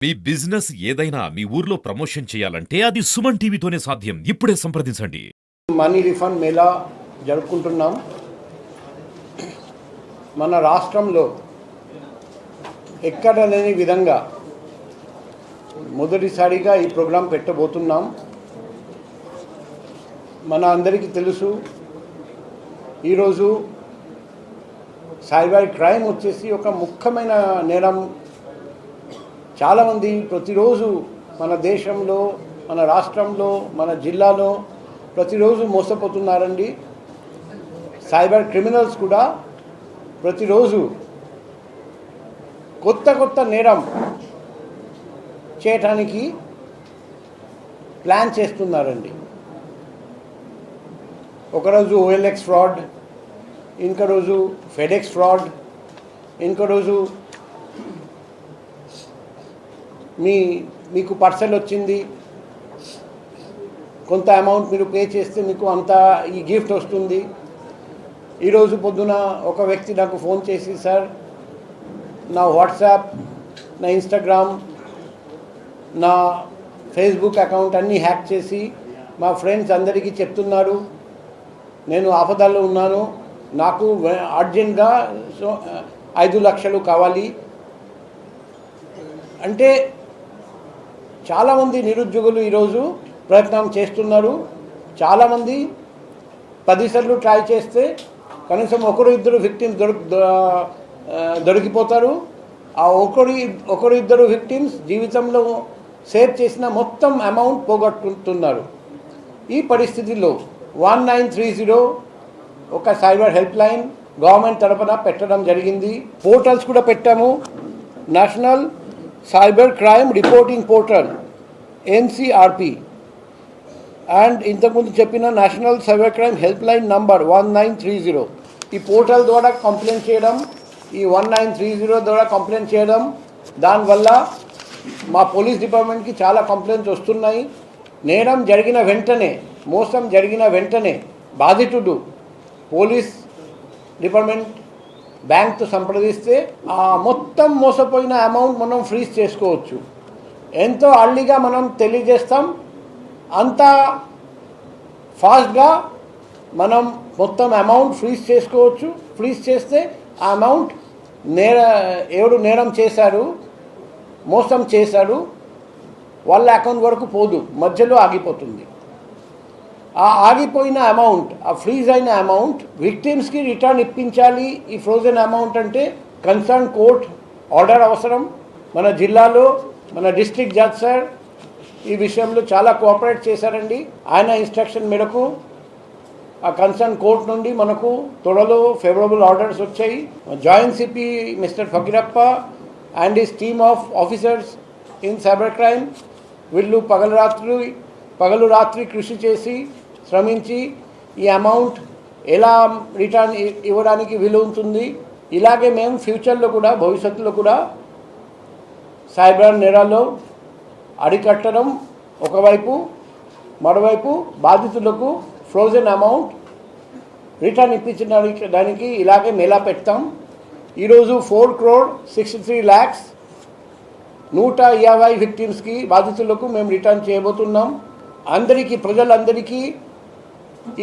మీ business ఏదైనా మీ ఊర్లో promotion చేయాలంటే అది సుమన్ టీవీతోనే సాధ్యం. ఇప్పుడే సంప్రదించండి. మనీ రిఫండ్ మేళా జరుపుకుంటున్నాం. మన రాష్ట్రంలో ఎక్కడ లేని విధంగా మొదటిసారిగా ఈ ప్రోగ్రాం పెట్టబోతున్నాం. మన అందరికీ తెలుసు, ఈరోజు సైబర్ క్రైమ్ వచ్చేసి ఒక ముఖ్యమైన నేరం. చాలామంది ప్రతిరోజు మన దేశంలో, మన రాష్ట్రంలో, మన జిల్లాలో ప్రతిరోజు మోసపోతున్నారండి. సైబర్ క్రిమినల్స్ కూడా ప్రతిరోజు కొత్త నేరం చేయటానికి ప్లాన్ చేస్తున్నారండి. ఒకరోజు OLX ఫ్రాడ్, ఇంకో రోజు ఫెడెక్స్ ఫ్రాడ్, ఇంకో రోజు మీకు పార్సెల్ వచ్చింది, కొంత అమౌంట్ మీరు పే చేస్తే మీకు అంత ఈ గిఫ్ట్ వస్తుంది. ఈరోజు పొద్దున ఒక వ్యక్తి నాకు ఫోన్ చేసి, సార్ నా వాట్సాప్, నా ఇన్స్టాగ్రామ్, నా ఫేస్బుక్ అకౌంట్ అన్నీ హ్యాక్ చేసి మా ఫ్రెండ్స్ అందరికీ చెప్తున్నారు నేను ఆపదల్లో ఉన్నాను, నాకు అర్జెంట్గా 5 లక్షలు కావాలి అంటే. చాలామంది నిరుద్యోగులు ఈరోజు ప్రయత్నం చేస్తున్నారు. చాలామంది 10 సార్లు ట్రై చేస్తే కనీసం ఒకరు ఇద్దరు విక్టిమ్స్ దొరికిపోతారు. ఆ ఒకరు ఇద్దరు విక్టిమ్స్ జీవితంలో సేవ్ చేసిన మొత్తం అమౌంట్ పోగొట్టుతున్నారు. ఈ పరిస్థితిలో 1930 ఒక సైబర్ హెల్ప్ లైన్ గవర్నమెంట్ తరఫున పెట్టడం జరిగింది. పోర్టల్స్ కూడా పెట్టాము. National cyber crime reporting portal NCRP and ఇంతకుముందు చెప్పిన national cyber crime help line number 1930. ఈ పోర్టల్ ద్వారా కంప్లైంట్ చేయడం, ఈ 1930 ద్వారా కంప్లైంట్ చేయడం, దానివల్ల మా పోలీస్ డిపార్ట్మెంట్కి చాలా కంప్లైంట్స్ వస్తున్నాయి. నేరం జరిగిన వెంటనే, మోసం జరిగిన వెంటనే బాధితుడు పోలీస్ డిపార్ట్మెంట్ బ్యాంక్తో సంప్రదిస్తే ఆ మొత్తం మోసపోయిన అమౌంట్ మనం ఫ్రీజ్ చేసుకోవచ్చు. ఎంతో అర్లీగా మనం తెలియజేస్తాం, అంత ఫాస్ట్గా మనం మొత్తం అమౌంట్ ఫ్రీజ్ చేసుకోవచ్చు. ఫ్రీజ్ చేస్తే ఆ అమౌంట్ ఎవరు నేరం చేశారు, మోసం చేశారు, వాళ్ళ అకౌంట్ వరకు పోదు, మధ్యలో ఆగిపోతుంది. ఆ ఆగిపోయిన అమౌంట్, ఆ ఫ్రీజ్ అయిన అమౌంట్ విక్టిమ్స్కి రిటర్న్ ఇప్పించాలి. ఈ ఫ్రోజన్ అమౌంట్ అంటే కన్సర్న్ కోర్ట్ ఆర్డర్ అవసరం. మన జిల్లాలో మన డిస్ట్రిక్ట్ జడ్జ్ సార్ ఈ విషయంలో చాలా కోఆపరేట్ చేశారండి. ఆయన ఇన్స్ట్రక్షన్ మేరకు ఆ కన్సర్న్ కోర్ట్ నుండి మనకు త్వరలో ఫేవరబుల్ ఆర్డర్స్ వచ్చాయి. Joint CP mister Fakirappa and his team of officers in cyber crime వీళ్ళు పగలు రాత్రి కృషి చేసి శ్రమించి ఈ అమౌంట్ ఎలా రిటర్న్ ఇవ్వడానికి వీలు ఉంటుంది. ఇలాగే మేము ఫ్యూచర్లో కూడా, భవిష్యత్తులో కూడా సైబర్ నేరాల్లో అరికట్టడం ఒకవైపు, మరోవైపు బాధితులకు ఫ్రోజన్ అమౌంట్ రిటర్న్ ఇప్పించడానికి ఇలాగే మేళా పెడతాం. ఈరోజు 4,63,00,000 150 విక్టిమ్స్కి, బాధితులకు మేము రిటర్న్ చేయబోతున్నాం. ప్రజలందరికీ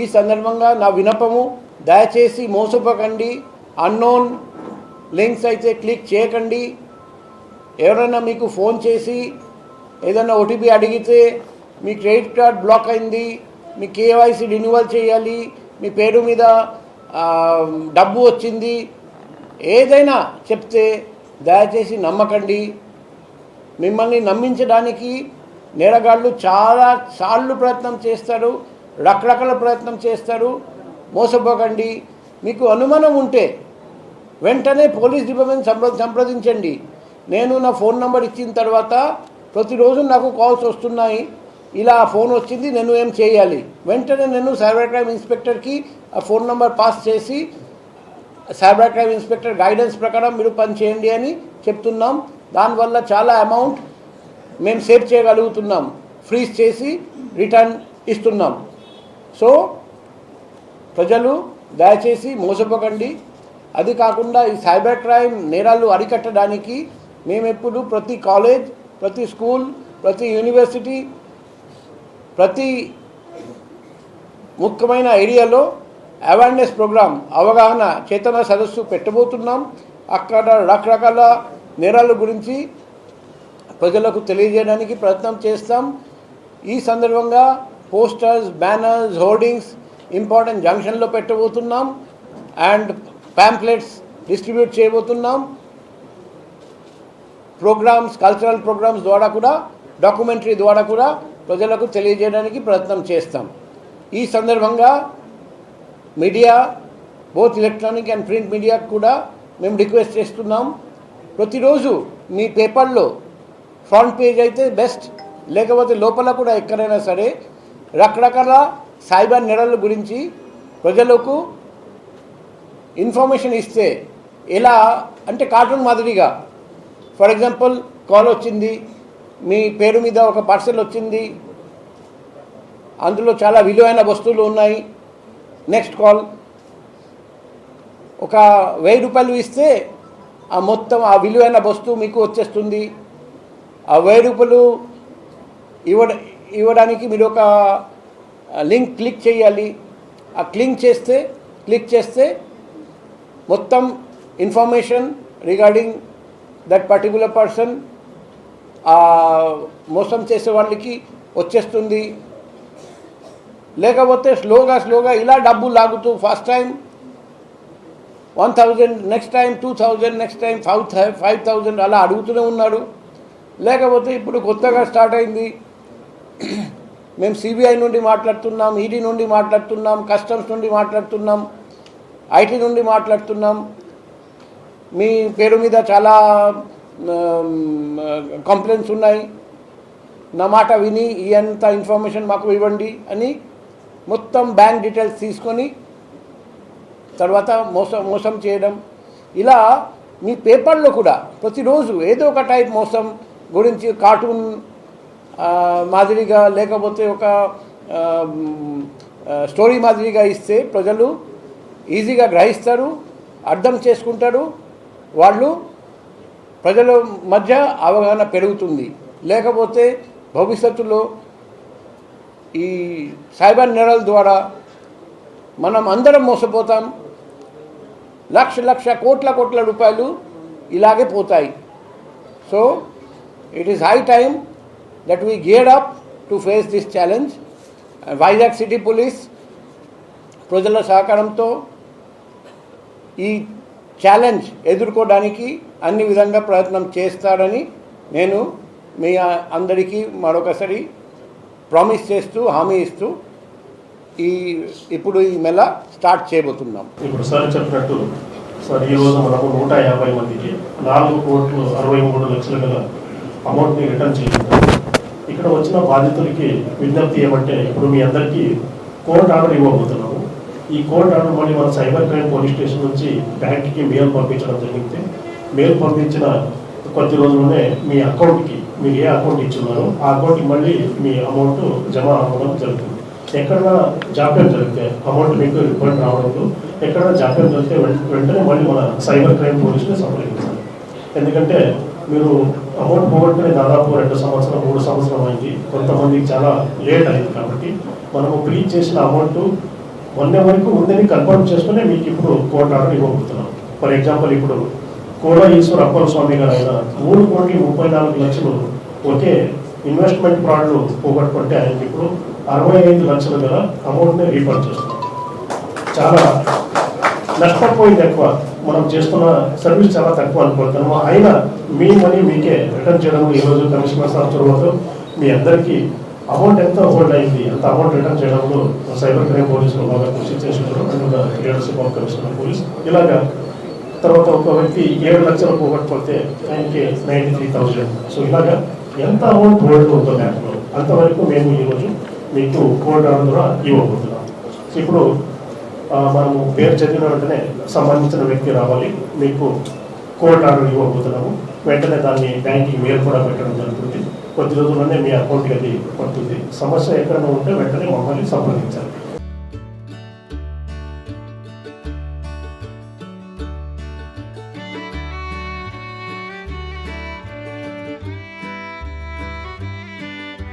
ఈ సందర్భంగా నా విన్నపము, దయచేసి మోసపోకండి. అన్నోన్ లింక్స్ అయితే క్లిక్ చేయకండి. ఎవరైనా మీకు ఫోన్ చేసి ఏదైనా OTP అడిగితే మీ క్రెడిట్ కార్డ్ బ్లాక్ అయింది, మీ KYC రెన్యువల్ చేయాలి, మీ పేరు మీద డబ్బు వచ్చింది, ఏదైనా చెప్తే దయచేసి నమ్మకండి. మిమ్మల్ని నమ్మించడానికి నేరగాళ్ళు చాలా సార్లు ప్రయత్నం చేస్తారు, రకరకాల ప్రయత్నం చేస్తారు. మోసపోకండి. మీకు అనుమానం ఉంటే వెంటనే పోలీస్ డిపార్ట్మెంట్ సంప్రదించండి. నేను నా ఫోన్ నెంబర్ ఇచ్చిన తర్వాత ప్రతిరోజు నాకు కాల్స్ వస్తున్నాయి, ఇలా ఫోన్ వచ్చింది, నేను ఏం చేయాలి. వెంటనే నేను సైబర్ క్రైమ్ ఇన్స్పెక్టర్కి ఆ ఫోన్ నెంబర్ పాస్ చేసి సైబర్ క్రైమ్ ఇన్స్పెక్టర్ గైడెన్స్ ప్రకారం మీరు పని చేయండి అని చెప్తున్నాం. దానివల్ల చాలా అమౌంట్ మేము సేవ్ చేయగలుగుతున్నాం, ఫ్రీజ్ చేసి రిటర్న్ ఇస్తున్నాం. సో ప్రజలు దయచేసి మోసపోకండి. అది కాకుండా ఈ సైబర్ క్రైమ్ నేరాలు అరికట్టడానికి మేము ఎప్పుడు ప్రతి కాలేజ్, ప్రతి స్కూల్, ప్రతి యూనివర్సిటీ, ప్రతి ముఖ్యమైన ఏరియాలో అవేర్నెస్ ప్రోగ్రామ్, అవగాహన చేతన సదస్సు పెట్టబోతున్నాం. అక్కడ రకరకాల నేరాల గురించి ప్రజలకు తెలియజేయడానికి ప్రయత్నం చేస్తాం. ఈ సందర్భంగా పోస్టర్స్, బ్యానర్స్, హోర్డింగ్స్ ఇంపార్టెంట్ జంక్షన్లో పెట్టబోతున్నాం అండ్ ప్యాంప్లెట్స్ డిస్ట్రిబ్యూట్ చేయబోతున్నాం. ప్రోగ్రామ్స్, కల్చరల్ ప్రోగ్రామ్స్ ద్వారా కూడా, డాక్యుమెంటరీ ద్వారా కూడా ప్రజలకు తెలియజేయడానికి ప్రయత్నం చేస్తాం. ఈ సందర్భంగా media, both electronic and print మీడియాకు కూడా మేము రిక్వెస్ట్ చేస్తున్నాం, ప్రతిరోజు మీ పేపర్లో ఫ్రంట్ పేజ్ అయితే బెస్ట్, లేకపోతే లోపల కూడా ఎక్కడైనా సరే రకరకాల సైబర్ నేరాల గురించి ప్రజలకు ఇన్ఫర్మేషన్ ఇస్తే, ఎలా అంటే కార్టూన్ మాదిరిగా, ఫర్ ఎగ్జాంపుల్ కాల్ వచ్చింది, మీ పేరు మీద ఒక పార్సెల్ వచ్చింది, అందులో చాలా విలువైన వస్తువులు ఉన్నాయి, నెక్స్ట్ కాల్ ఒక 1000 రూపాయలు ఇస్తే ఆ మొత్తం ఆ విలువైన వస్తువు మీకు వచ్చేస్తుంది. ఆ 1000 రూపాయలు ఇవ్వడానికి మీరు ఒక లింక్ క్లిక్ చేయాలి. ఆ క్లిక్ చేస్తే మొత్తం information regarding that particular person మోసం చేసే వాళ్ళకి వచ్చేస్తుంది. లేకపోతే స్లోగా ఇలా డబ్బు లాగుతూ first time 1000, next time 2000, next time 5000 అలా అడుగుతూనే ఉన్నాడు. లేకపోతే ఇప్పుడు కొత్తగా స్టార్ట్ అయింది, మేము సిబిఐ నుండి మాట్లాడుతున్నాం, ఈడీ నుండి మాట్లాడుతున్నాం, కస్టమ్స్ నుండి మాట్లాడుతున్నాం, ఐటీ నుండి మాట్లాడుతున్నాం, మీ పేరు మీద చాలా కంప్లైంట్స్ ఉన్నాయి, నా మాట విని ఎంత ఇన్ఫర్మేషన్ మాకు ఇవ్వండి అని మొత్తం బ్యాంక్ డీటెయిల్స్ తీసుకొని తర్వాత మోసం చేయడం. ఇలా మీ పేపర్లో కూడా ప్రతిరోజు ఏదో ఒక టైప్ మోసం గురించి కార్టూన్ మాదిరిగా, లేకపోతే ఒక స్టోరీ మాదిరిగా ఇస్తే ప్రజలు ఈజీగా గ్రహిస్తారు, అర్థం చేసుకుంటారు, వాళ్ళు ప్రజల మధ్య అవగాహన పెరుగుతుంది. లేకపోతే భవిష్యత్తులో ఈ సైబర్ నేరాల ద్వారా మనం అందరం మోసపోతాం. లక్ష కోట్ల రూపాయలు ఇలాగే పోతాయి. So it is high time that we geared up to face this challenge. Vizag City Police ప్రజల సహకారంతో ఈ ఛాలెంజ్ ఎదుర్కోవడానికి అన్ని విధంగా ప్రయత్నం చేస్తారని నేను మీ అందరికీ మరొకసారి ప్రామిస్ చేస్తూ, హామీ ఇస్తూ ఇప్పుడు ఈ మెల్ల స్టార్ట్ చేయబోతున్నాం. ఇప్పుడు సార్ చెప్పినట్టు సార్ ఈరోజు మనకు 150 మందికి 4,63,00,000 గల అమౌంట్ని రిటర్న్ చేయాలి. ఇక్కడ వచ్చిన బాధితులకి విజ్ఞప్తి ఏమంటే, ఇప్పుడు మీ అందరికీ కోర్టు ఆర్డర్ ఇవ్వబోతున్నాము. ఈ కోర్టు ఆర్డర్ మళ్ళీ మన సైబర్ క్రైమ్ పోలీస్ స్టేషన్ నుంచి బ్యాంక్కి మెయిల్ పంపించడం జరిగితే, మెయిల్ పంపించిన కొద్ది రోజుల్లోనే మీ అకౌంట్కి మీరు ఏ అకౌంట్ ఇచ్చున్నారో ఆ అకౌంట్కి మళ్ళీ మీ అమౌంట్ జమ అవ్వడం జరుగుతుంది. ఎక్కడైనా జాప్యం జరిగితే అమౌంట్ మీకు రిఫండ్ రావడంలో ఎక్కడైనా జాప్యం జరిగితే వెంటనే మళ్ళీ మన సైబర్ క్రైమ్ పోలీసుని సంప్రదించాలి. ఎందుకంటే మీరు అమౌంట్ పోగొట్టుకుని దాదాపు 2 సంవత్సరం 3 సంవత్సరం అయింది, కొంతమందికి చాలా లేట్ అయింది. కాబట్టి మనము ప్లీజ్ చేసిన అమౌంట్ 1 వరకు ఉందని కన్ఫర్మ్ చేసుకుని మీకు ఇప్పుడు కోర్టు ఆర్డర్ ఇవ్వబోతున్నాం. ఫర్ ఎగ్జాంపుల్, ఇప్పుడు కోడ ఈశ్వర్ అప్పల స్వామి గారు ఆయన 3,34,00,000 ఒకే ఇన్వెస్ట్మెంట్ ఫ్రాడ్లు పోగొట్టుకుంటే ఆయనకి ఇప్పుడు 65 లక్షల గల అమౌంట్ని రీఫండ్ చేస్తున్నాం. చాలా నష్టపోయింది ఎక్కువ, మనం చేస్తున్న సర్వీస్ చాలా తక్కువ అనుకుంటున్నాము. అయినా మీ మనీ మీకే రిటర్న్ చేయడం ఈరోజు కమిషనర్ సార్ చొరవతో మీ అందరికీ అమౌంట్ ఎంత హోల్డ్ అయింది అంత అమౌంట్ రిటర్న్ చేయడంలో సైబర్ క్రైమ్ పోలీసులు బాగా కృషి చేస్తున్నారు. And leadership of commissioner police ఇలాగా. తర్వాత ఒక వ్యక్తి 7 లక్షలు పోగొట్టుకుంటే ఆయనకి 93,000. సో ఇలాగా ఎంత అమౌంట్ హోల్డ్ ఉందో బ్యాంకులో అంతవరకు మేము ఈరోజు మీకు కోర్టు ఆర్డర్ ద్వారా ఇవ్వబోతున్నాం. ఇప్పుడు మనము పేరు చదివిన వెంటనే సంబంధించిన వ్యక్తి రావాలి, మీకు కోర్టు ఆర్డర్ ఇవ్వబోతున్నాము. వెంటనే దాన్ని బ్యాంకింగ్ మెయిల్ కూడా పెట్టడం జరుగుతుంది. కొద్ది రోజుల్లోనే మీ అకౌంట్కి అది పడుతుంది. సమస్య ఎక్కడైనా ఉంటే వెంటనే మమ్మల్ని సంప్రదించాలి.